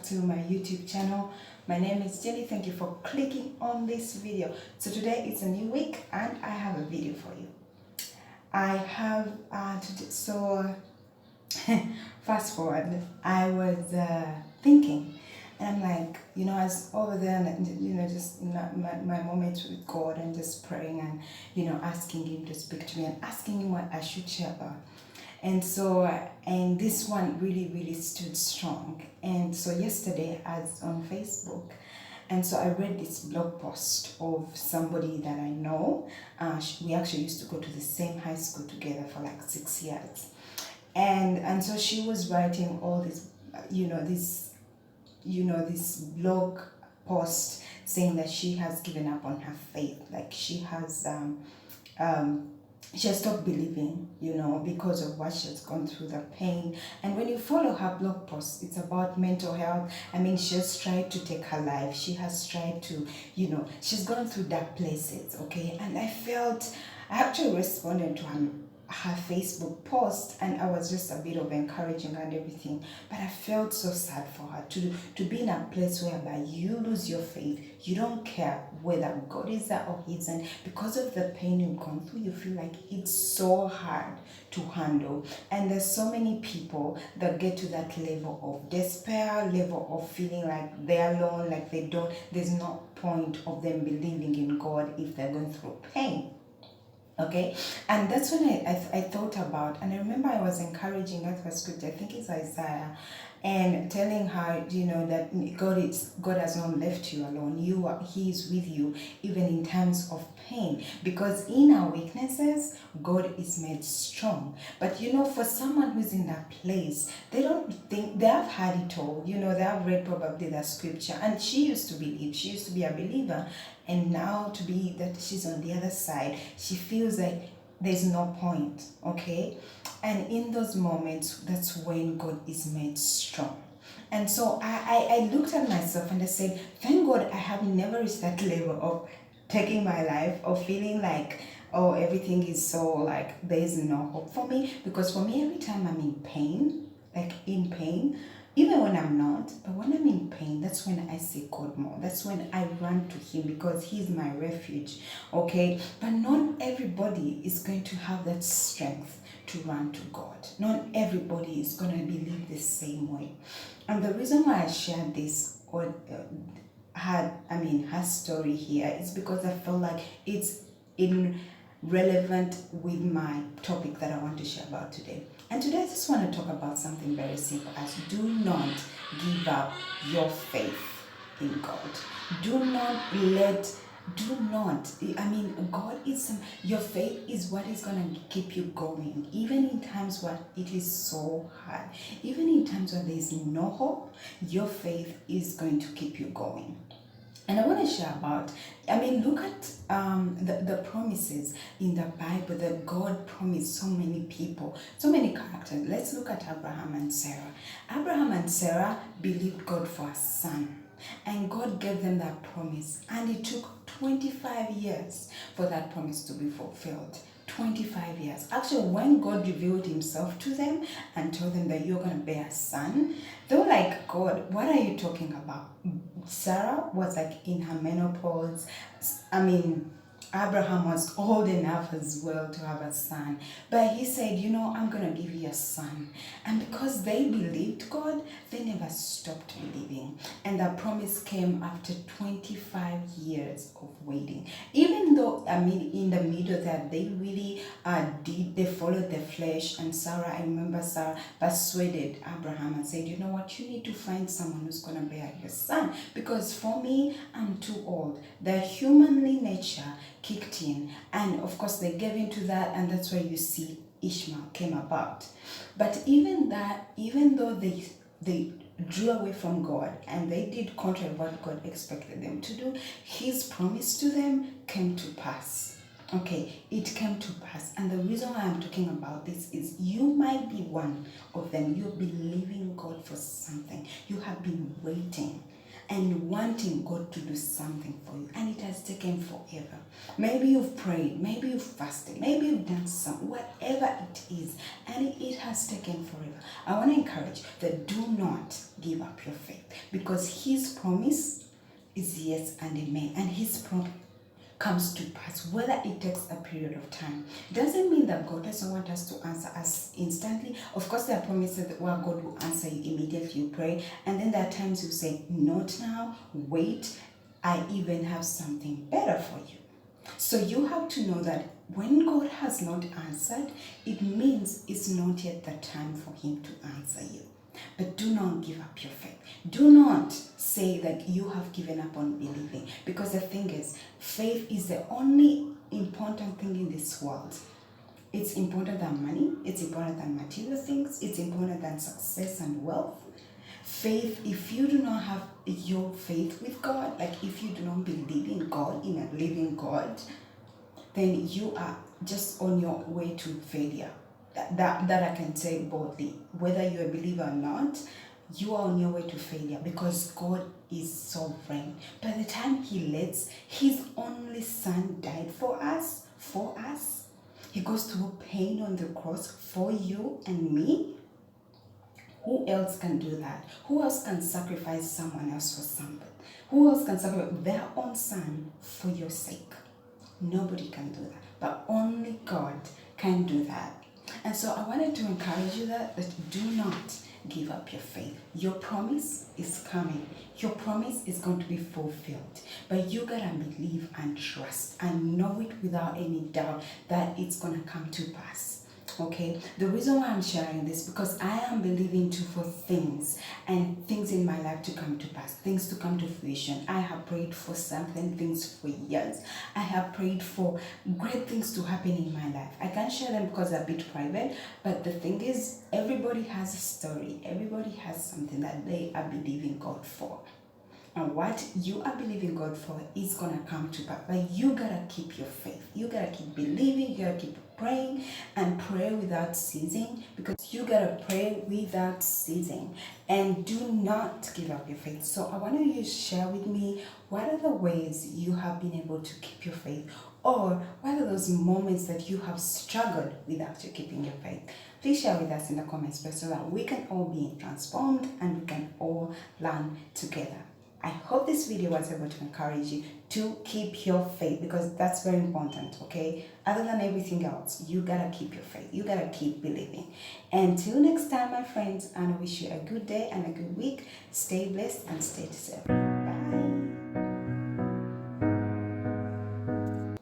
to my YouTube channel. My name is Jenny. Thank you for clicking on this video. So today is a new week and I have a video for you. I have fast forward, I was thinking, and I'm like, as over there, just my moments with God and just praying and, asking Him to speak to me and asking Him what I should share about. And so, and this one really, really stood strong. And so yesterday I was on Facebook, and so I read this blog post of somebody that I know. We actually used to go to the same high school together for like 6 years. And so she was writing all this, this blog post saying that she has given up on her faith. Like she has stopped believing, because of what she has gone through, the pain. And when you follow her blog post, it's about mental health. I mean, she has tried to take her life. She has tried to, she's gone through dark places, okay? And I actually responded to her Facebook post, and I was just a bit of encouraging and everything, but I felt so sad for her to be in a place whereby you lose your faith. You don't care whether God is there or He isn't. Because of the pain you've gone through, you feel like it's so hard to handle. And there's so many people that get to that level of despair, level of feeling like they're alone, like there's no point of them believing in God if they're going through pain. Okay, and that's when I thought about, and I remember I was encouraging that for scripture, I think it's Isaiah, and telling her, that God has not left you alone. He is with you even in times of pain, because in our weaknesses, God is made strong. But for someone who's in that place, they don't think, they have had it all. They have read probably the scripture, and she used to believe. She used to be a believer. And now to be that she's on the other side, she feels like there's no point, okay? And in those moments, that's when God is made strong. And so I looked at myself and I said, thank God I have never reached that level of taking my life or feeling like, oh, everything is so like there's no hope for me. Because for me, every time I'm in pain, even when I'm not, but when I'm in pain, that's when I seek God more. That's when I run to Him, because He's my refuge, okay? But not everybody is going to have that strength to run to God. Not everybody is going to believe the same way. And the reason why I shared this or her story here is because I felt like it's relevant with my topic that I want to share about today. And today I just want to talk about something very simple as do not give up your faith in God. God is, your faith is what is going to keep you going, even in times where it is so hard, even in times where there is no hope, your faith is going to keep you going. And I want to share about, look at the promises in the Bible that God promised so many people, so many characters. Let's look at Abraham and Sarah. Abraham and Sarah believed God for a son, and God gave them that promise. And it took 25 years for that promise to be fulfilled. 25 years. Actually, when God revealed Himself to them and told them that you're going to bear a son, they were like, God, what are you talking about? Sarah was like in her menopause. Abraham was old enough as well to have a son. But he said, I'm going to give you a son. And because they believed God, they never stopped believing. And that promise came after 25 years of waiting. Even though, in the middle that they really they followed the flesh. And I remember Sarah persuaded Abraham and said, you know what, you need to find someone who's going to bear your son. Because for me, I'm too old. The humanly nature kicked in, and of course they gave into that, and that's why you see Ishmael came about. But even though they drew away from God and they did contrary to what God expected them to do, His promise to them came to pass. Okay, it came to pass. And the reason why I'm talking about this is you might be one of them. You're believing God for something. You have been waiting and wanting God to do something for you, and it has taken forever. Maybe you've prayed, maybe you've fasted, maybe you've done some, whatever it is, and it has taken forever. I want to encourage that do not give up your faith, because His promise is yes and amen, and His promise comes to pass, whether it takes a period of time. Doesn't mean that God doesn't want us to answer us instantly. Of course, there are promises where God will answer you immediately, you pray, and then there are times you say, not now, wait, I even have something better for you. So you have to know that when God has not answered, it means it's not yet the time for Him to answer you. But do not give up your faith. Do not say that you have given up on believing, because the thing is, faith is the only important thing in this world. It's important than money, it's important than material things, it's important than success and wealth. Faith, if you do not have your faith with God, like if you do not believe in God, in a living God, then you are just on your way to failure. That I can say boldly. Whether you're a believer or not, you are on your way to failure, because God is sovereign. By the time He lets His only Son died for us, He goes through pain on the cross for you and me. Who else can do that? Who else can sacrifice someone else for something? Who else can sacrifice their own son for your sake? Nobody can do that, but only God can do that. And so I wanted to encourage you that do not give up your faith. Your promise is coming. Your promise is going to be fulfilled. But you gotta believe and trust and know it without any doubt that it's gonna come to pass. Okay, the reason why I'm sharing this, because I am believing too for things in my life to come to pass, things to come to fruition. I have prayed for certain things for years. I have prayed for great things to happen in my life. I can't share them because they're a bit private, but the thing is, everybody has a story. Everybody has something that they are believing God for. And what you are believing God for is going to come to pass. But you got to keep your faith. You got to keep believing. You got to keep praying and pray without ceasing, because you got to pray without ceasing. And do not give up your faith. So I want you to share with me, what are the ways you have been able to keep your faith? Or what are those moments that you have struggled without you keeping your faith? Please share with us in the comments below so that we can all be transformed and we can all learn together. I hope this video was able to encourage you to keep your faith, because that's very important, okay? Other than everything else, you gotta keep your faith. You gotta keep believing. Until next time, my friends, and I wish you a good day and a good week. Stay blessed and stay safe.